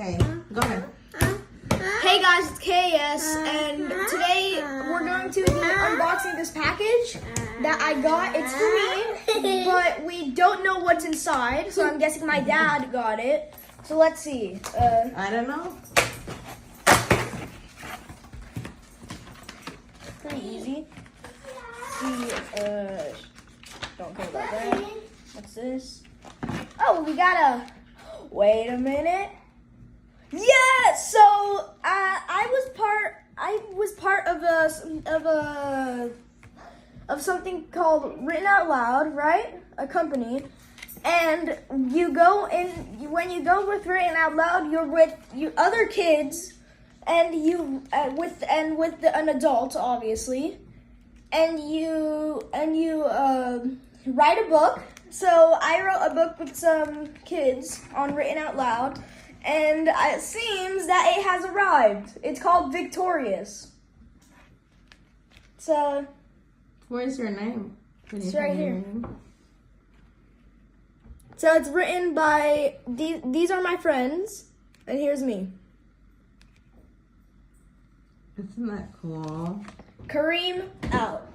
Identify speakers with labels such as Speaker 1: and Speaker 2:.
Speaker 1: Okay, go ahead.
Speaker 2: Hey guys, it's KS, and today we're going to be unboxing this package that I got. It's for me, but we don't know what's inside, so I'm guessing my dad got it. So let's see.
Speaker 1: I don't know.
Speaker 2: Pretty easy. See, don't care about that. What's this? Oh, we got a. Wait a minute. Yeah. So I was part of something called Written Out Loud, right? A company. And you go in when you go with Written Out Loud, you're with other kids, and you with an adult, obviously, and you write a book. So I wrote a book with some kids on Written Out Loud, and it seems that it has arrived. It's called Victorious. So
Speaker 1: Where's your name?
Speaker 2: it's right here. So it's written by, these are my friends, and here's me.
Speaker 1: Isn't that cool?
Speaker 2: Kareem out.